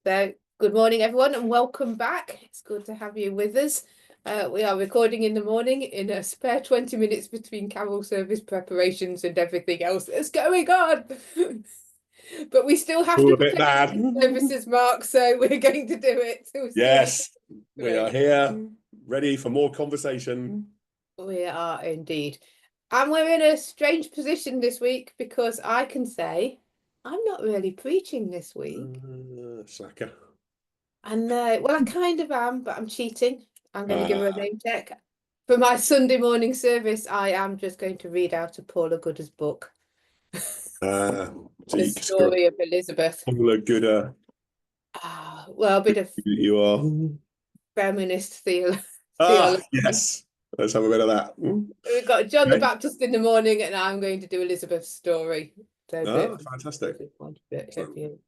So, good morning, everyone, and welcome back. It's good to have you with us. We are recording in the morning in a spare 20 minutes between carol service preparations and everything else that's going on. But we still have All to a bit prepare mad. services, Mark, so we're going to do it. Yes, we are here, ready for more conversation. We are indeed. And we're in a strange position this week because I can say I'm not really preaching this week. Slacker. And well, I kind of am, but I'm cheating. I'm going to give her a name check. For my Sunday morning service, I am just going to read out of Paula Gooder's book, The Story of Elizabeth. Paula Gooder. Well, a bit of You are. feminist theology. Yes. Let's have a bit of that. We've got John the Baptist in the morning, and I'm going to do Elizabeth's story. So Fantastic.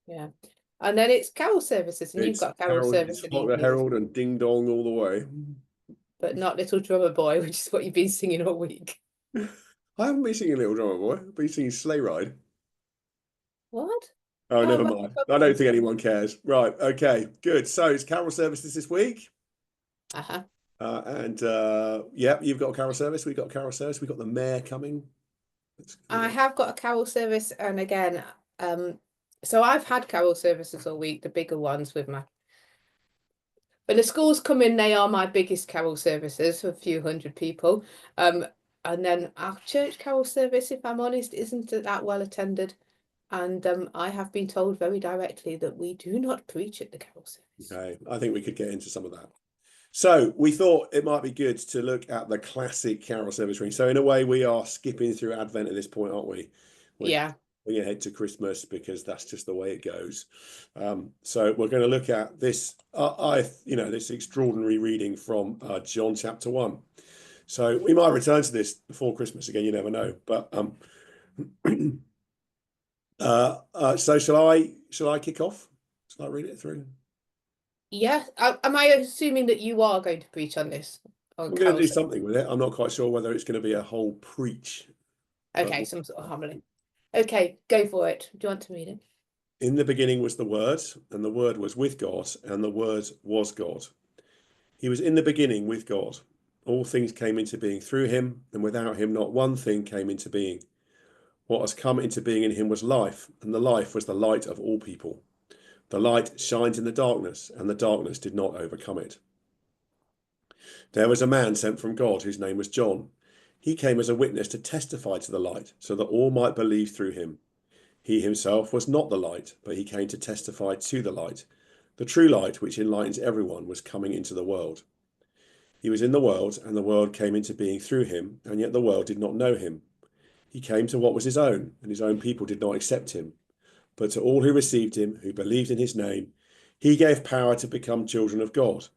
Yeah. And then it's carol services, and you've got carol service in the evening. Herald and Ding Dong all the way. But not Little Drummer Boy, which is what you've been singing all week. I haven't been singing Little Drummer Boy. I've been singing Sleigh Ride. What? Oh, never mind. I don't think anyone cares. Right. Okay. Good. So it's carol services this week. Uh-huh. Yeah, you've got a carol service. We've got a carol service. We've got the mayor coming. I have got a carol service, and again, so I've had carol services all week, the bigger ones with my. When the schools come in, they are my biggest carol services for a few hundred people. And then our church carol service, if I'm honest, isn't that well attended. And I have been told very directly that we do not preach at the carol service. Okay, I think we could get into some of that. So we thought it might be good to look at the classic carol service reading. So in a way, we are skipping through Advent at this point, aren't we? Yeah. We're ahead to Christmas because that's just the way it goes. So we're going to look at this, this extraordinary reading from John chapter 1. So we might return to this before Christmas again. You never know. But so shall I kick off? Shall I read it through? Yeah. Am I assuming that you are going to preach on this? I'm going to do something with it. I'm not quite sure whether it's going to be a whole preach. Okay, some sort of homily. Okay, go for it. Do you want to read it? In the beginning was the Word, and the Word was with God, and the Word was God. He was in the beginning with God. All things came into being through him, and without him not one thing came into being. What has come into being in him was life, and the life was the light of all people. The light shines in the darkness, and the darkness did not overcome it. There was a man sent from God whose name was John. He came as a witness to testify to the light, so that all might believe through him. He himself was not the light, but he came to testify to the light. The true light, which enlightens everyone, was coming into the world. He was in the world, and the world came into being through him, and yet the world did not know him. He came to what was his own, and his own people did not accept him. But to all who received him, who believed in his name, he gave power to become children of God,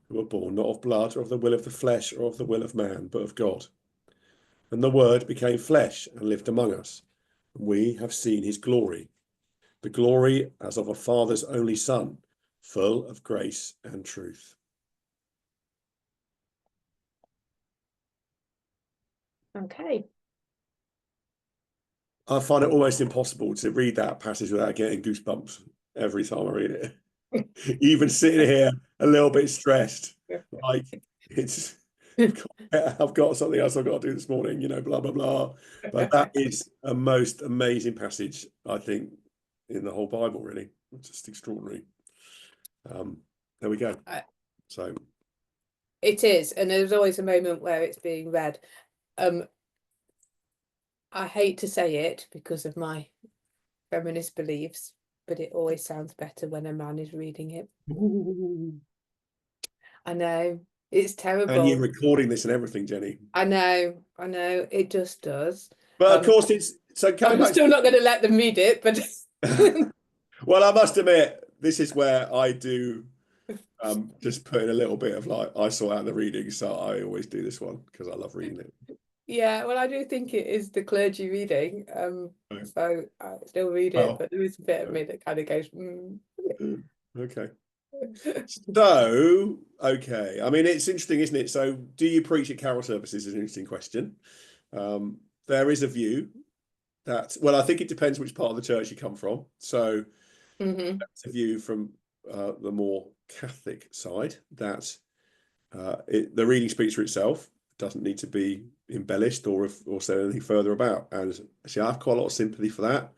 who were born not of blood, or of the will of the flesh, or of the will of man, but of God. And the Word became flesh and lived among us, and we have seen his glory, the glory as of a Father's only Son, full of grace and truth. Okay. I find it almost impossible to read that passage without getting goosebumps every time I read it. Even sitting here a little bit stressed, like I've got something else I've got to do this morning, blah, blah, blah. But that is a most amazing passage, I think, in the whole Bible, really. It's just extraordinary. There we go. So it is, and there's always a moment where it's being read. I hate to say it because of my feminist beliefs, but it always sounds better when a man is reading it. I know, it's terrible. And you're recording this and everything, Jenny. I know, it just does. But of course, it's so coming I'm back. Still not going to let them read it, but well, I must admit, this is where I do just put in a little bit of I sort out the reading, so I always do this one because I love reading it. Yeah, well, I do think it is the clergy reading, so I still read it, but there is a bit of me that kind of goes, Okay. So, okay. I mean, it's interesting, isn't it? So, do you preach at carol services is an interesting question. There is a view that, well, I think it depends which part of the church you come from. So, that's a view from the more Catholic side, that the reading speaks for itself. Doesn't need to be embellished or say anything further about. And actually, I have quite a lot of sympathy for that.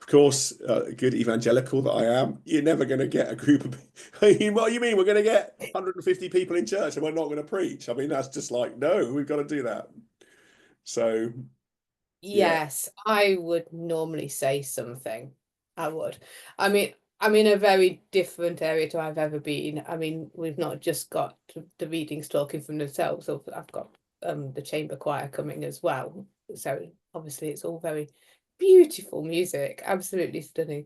Of course, good evangelical that I am, you're never going to get a group of. What do you mean we're going to get 150 people in church and we're not going to preach? I mean, that's just like, no, we've got to do that. So, yeah. Yes, I would normally say something. I would. I mean, I'm in a very different area to I've ever been. I mean, we've not just got the readings talking from themselves. I've got the chamber choir coming as well. So obviously it's all very beautiful music, absolutely stunning.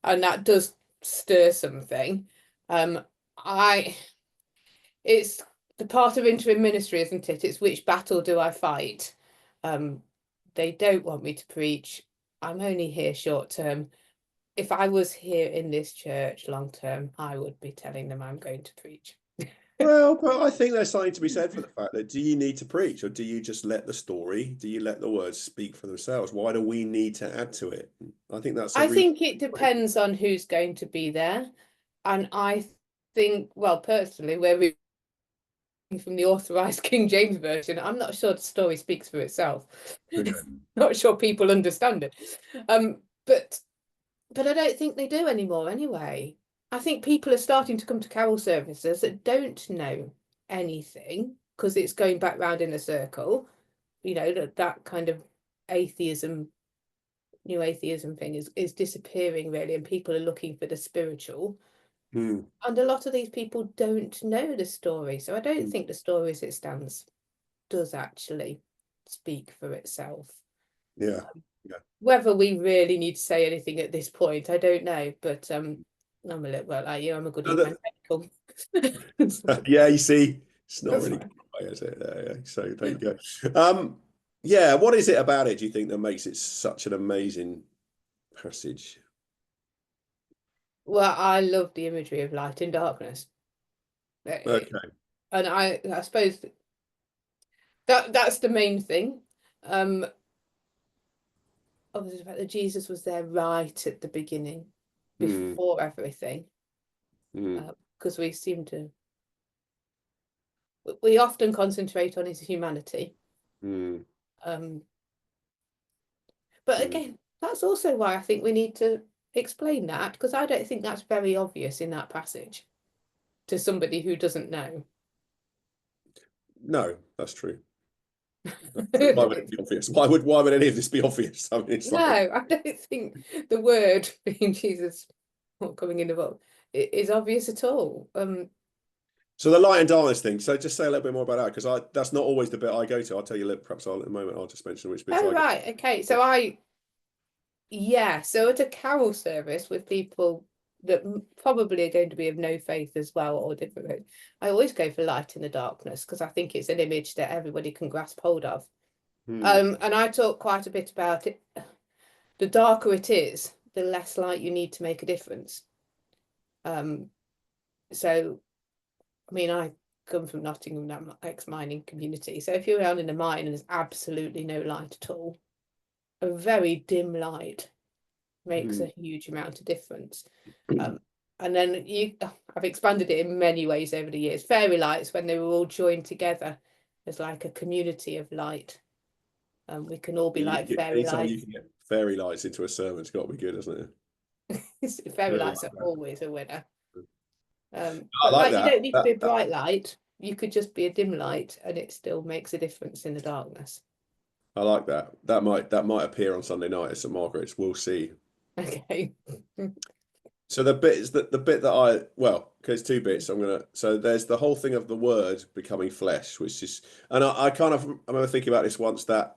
And that does stir something. I it's the part of interim ministry, isn't it? It's which battle do I fight? They don't want me to preach. I'm only here short term. If I was here in this church long term, I would be telling them I'm going to preach. Well, but I think there's something to be said for the fact that do you need to preach, or do you just let the story, do you let the words speak for themselves? Why do we need to add to it? I think that's a I really think it depends on who's going to be there. And I think, well, personally, we're reading from the authorized King James version. I'm not sure the story speaks for itself. okay. Not sure people understand it. But I don't think they do anymore anyway. I think people are starting to come to carol services that don't know anything because it's going back round in a circle. You know, that kind of atheism, new atheism thing is disappearing really, and people are looking for the spiritual. Hmm. And a lot of these people don't know the story. So I don't Hmm. think the story as it stands does actually speak for itself. Yeah. Yeah. Whether we really need to say anything at this point, I don't know. But I'm a little bit like you. I'm a good No, that- evangelical. yeah, you see, it's not really good, is it? Yeah. So there you go. Yeah, what is it about it, do you think, that makes it such an amazing passage? Well, I love the imagery of light and darkness. Okay. And I suppose that's the main thing. Um, Obviously, the fact that Jesus was there right at the beginning, Hmm. before everything, Hmm. because we often concentrate on his humanity. Hmm. Um, but Hmm. again, that's also why I think we need to explain that, because I don't think that's very obvious in that passage to somebody who doesn't know. No, that's true. Why would it be obvious? Why would any of this be obvious? I mean, it's No, like I don't think the word being Jesus not coming in the book is obvious at all. so the light and darkness thing. So just say a little bit more about that, because I that's not always the bit I go to. I'll tell you, perhaps I'll in a moment. I'll just mention which bits Oh I go. right, okay. To. So at a carol service with people that probably are going to be of no faith as well or different faith, I always go for light in the darkness because I think it's an image that everybody can grasp hold of. Hmm. And I talk quite a bit about it. The darker it is, the less light you need to make a difference. Um, so I mean, I come from Nottingham, that ex-mining community. So if you're around in a mine and there's absolutely no light at all, a very dim light makes Hmm. a huge amount of difference. And then I've expanded it in many ways over the years. Fairy lights, when they were all joined together as like a community of light. We can all be like fairy Anytime you lights. can get fairy lights into a sermon, it's got to be good, hasn't it? Fairy Really lights like are that. always a winner. I But like like you that. don't need to be a bright light. You could just be a dim light and it still makes a difference in the darkness. I like that. That might appear on Sunday night at St Margaret's. We'll see. Okay. So the bit is that the bit that because two bits. So there's the whole thing of the word becoming flesh, which is, and I kind of I remember thinking about this once, that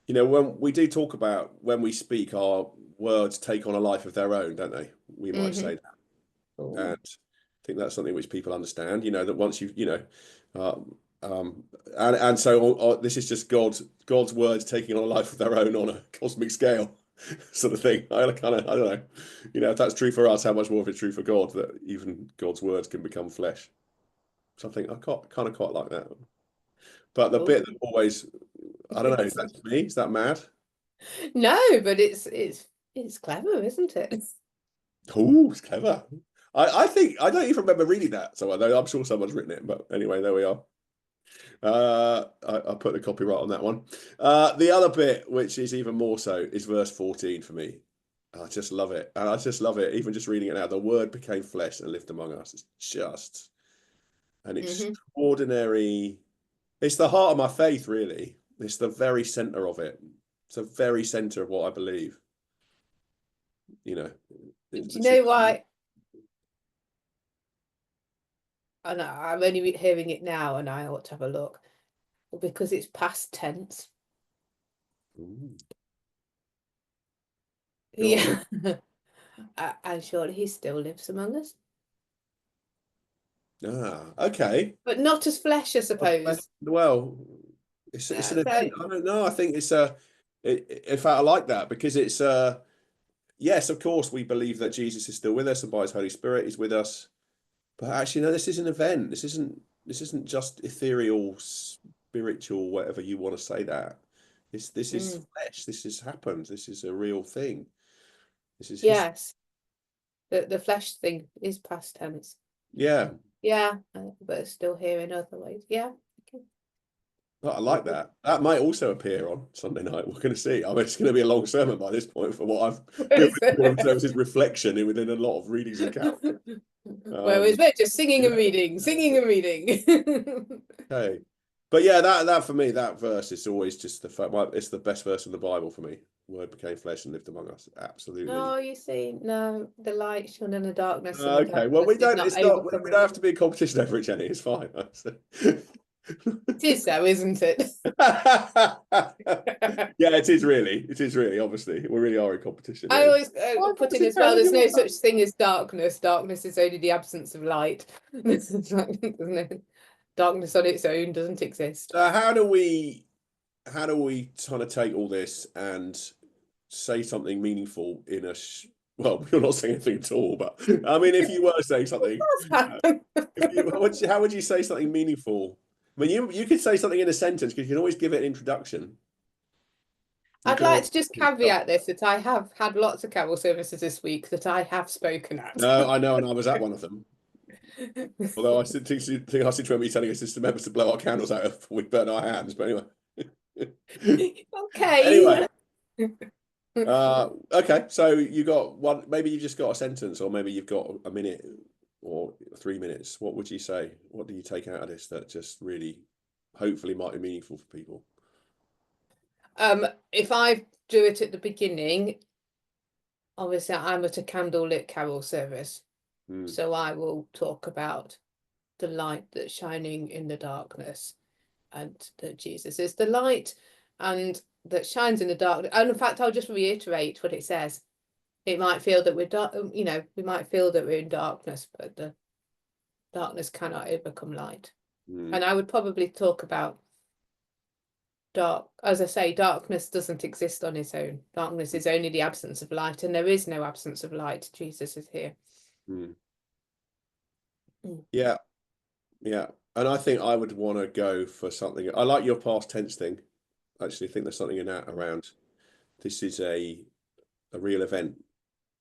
when we do talk about when we speak, our words take on a life of their own, don't they? We might Hmm. say that, and I think that's something which people understand. That once um, um, and so this is just God's words taking on a life of their own on a cosmic scale, sort of thing. I don't know, if that's true for us, how much more of it's true for God, that even God's words can become flesh. So I think I kind of quite like that. But the bit that always, I don't know, is that just me? Is that mad? No, but it's clever, isn't it? Oh, it's clever. I think I don't even remember reading that. So I'm sure someone's written it. But anyway, there we are. I put the copyright on that one. The other bit, which is even more so, is verse 14 for me. I just love it. And I just love it. Even just reading it now, the word became flesh and lived among us. It's just an Hmm. extraordinary. It's the heart of my faith, really. It's the very center of it. It's the very center of what I believe. You know, Do it's you the know truth. why? And I'm only hearing it now, and I ought to have a look. Because it's past tense. Ooh, go on. Yeah. And surely he still lives among us. Ah, okay. But not as flesh, I suppose. Well, it's an event. So, I don't know. I think it's a. In fact, I like that because it's yes, of course, we believe that Jesus is still with us and by His Holy Spirit He's with us. But actually, no, this is an event. This isn't just ethereal, spiritual, whatever you want to say that. This is mm, flesh. This has happened. This is a real thing. This is history. yes, the flesh thing is past tense. Yeah. Yeah, but it's still here in other ways. Yeah. Okay. But I like that. That might also appear on Sunday night. We're going to see. I mean, it's going to be a long sermon by this point for what I've Where been is with it? services reflection within a lot of readings and counts. Whereas we're just singing Yeah, and reading, singing and reading. okay. But yeah, that for me, that verse is always just the fact. It's the best verse in the Bible for me. Word became flesh and lived among us. Absolutely. Oh, you see, no, the light shone in the darkness, and the Okay. Well, darkness we did don't. not It's not. We overcome don't it. have to be in competition over it, Jenny. It's fine. It is so, isn't it? Yeah, it is really. It is really. Obviously, we really are in competition I here. always Why put in competition? as well, there's no such thing as darkness. Darkness is only the absence of light. There's no darkness on its own doesn't exist. So how do we kind of take all this and say something meaningful in a well, you're not saying anything at all, but I mean, if you were saying something, uh, if you how would you say something meaningful? I mean, you could say something in a sentence because you can always give it an introduction. You I'd can like always. to just caveat this that I have had lots of carol services this week that I have spoken at. No, I know, and I was at one of them. Although I think I seem to remember you telling us to members to blow our candles out before we burn our hands. But anyway, Okay. anyway. Okay, so you got one. Maybe you just got a sentence, or maybe you've got a minute or 3 minutes. What would you say? What do you take out of this that just really, hopefully, might be meaningful for people? If I do it at the beginning, obviously I'm at a candlelit carol service, Mm, so I will talk about the light that's shining in the darkness, and that Jesus is the light, and that shines in the darkness. And in fact, I'll just reiterate what it says. It might feel that we're dark, we might feel that we're in darkness, but the darkness cannot overcome light. mm, And I would probably talk about dark, as I say, darkness doesn't exist on its own. Darkness is only the absence of light, and there is no absence of light. Jesus is here. mm. Mm. Yeah, yeah. And I think I would want to go for something. I like your past tense thing. I actually think there's something in that around. This is a real event.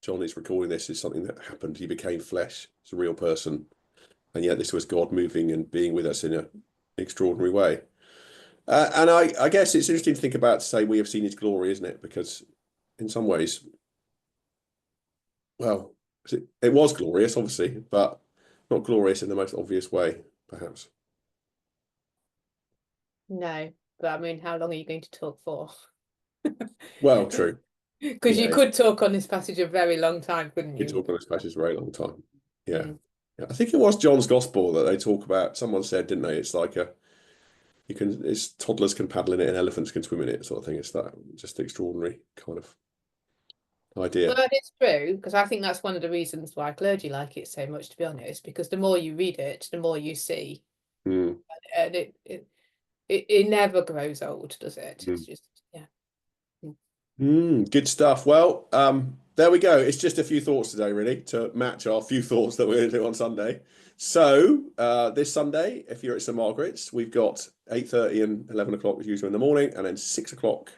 John is recording this is something that happened. He became flesh. It's a real person. And yet this was God moving and being with us in an extraordinary way. And I guess it's interesting to think about to say we have seen his glory, isn't it? Because in some ways, well, it was glorious, obviously, but not glorious in the most obvious way, perhaps. No, but I mean, how long are you going to talk for? Well, true. Because you Yeah, could talk on this passage a very long time, couldn't you you? talk on this passage a very long time. Yeah. Mm. Yeah. I think it was John's Gospel that they talk about. Someone said, didn't they? It's like it's toddlers can paddle in it and elephants can swim in it, sort of thing. It's that just extraordinary kind of But idea. that is true, because I think that's one of the reasons why clergy like it so much, to be honest, because the more you read it, the more you see. Mm, And it never grows old, does it? It's mm. just, yeah. Mm. Good stuff. Well, there we go. It's just a few thoughts today, really, to match our few thoughts that we're going to do on Sunday. So this Sunday, if you're at St Margaret's, we've got 8:30 and 11 o'clock as usual in the morning, and then 6 o'clock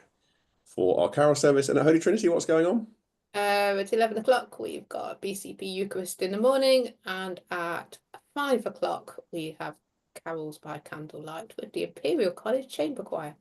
for our carol service. And at Holy Trinity, what's going on? At 11 o'clock, we've got BCP Eucharist in the morning, and at 5 o'clock, we have carols by candlelight with the Imperial College Chamber Choir.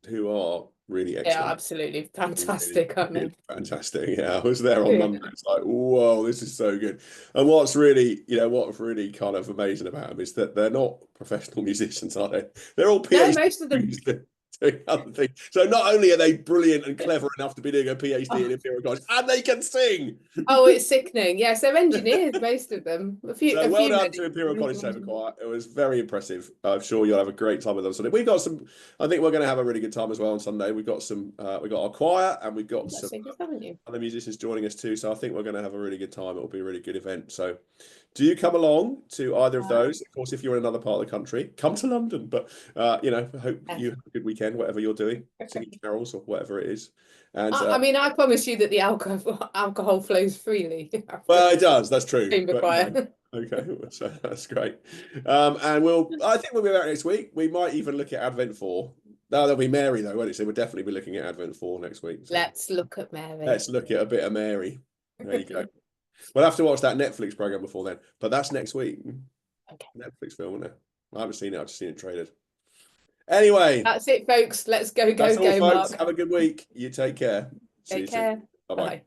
Who are really They are excellent. absolutely Really, fantastic, aren't really they? fantastic. Yeah, I was there on Yeah. Monday. It's like, whoa, this is so good. And what's really, what's really kind of amazing about them is that they're not professional musicians, are they? They're all No, PhD most of them. students doing other things. So not only are they brilliant and clever enough to be doing a PhD in Oh, Imperial College, and they can sing. oh, it's sickening. Yes, they're engineers, most of them. So A well few done to medics, Imperial but College all Chamber engineers. Choir. It was very impressive. I'm sure you'll have a great time with us. We've got some. I think we're going to have a really good time as well on Sunday. We've got some. We've got our choir and we've got You've got some singers, haven't you? other musicians joining us too. So I think we're going to have a really good time. It will be a really good event. So do you come along to either of those? Of course, if you're in another part of the country, come to London. But I hope Yes. you have a good weekend, whatever you're doing, singing carols or whatever it is. And I mean, I promise you that the alcohol flows freely after well, it does. That's true. chamber But choir. okay, so that's great. And I think we'll be back next week. We might even look at Advent 4. No, there'll be Mary though, won't it? So we'll definitely be looking at Advent 4 next week. So Let's look at Mary. let's look at a bit of Mary. There you go. We'll have to watch that Netflix program before then, but that's next week. Okay. Netflix film, isn't it? I haven't seen it. I've just seen it traded. Anyway, That's it, folks. Let's go, that's all, go, folks. Mark. Have a good week. You take care. See Take you soon. care. Bye bye. Bye.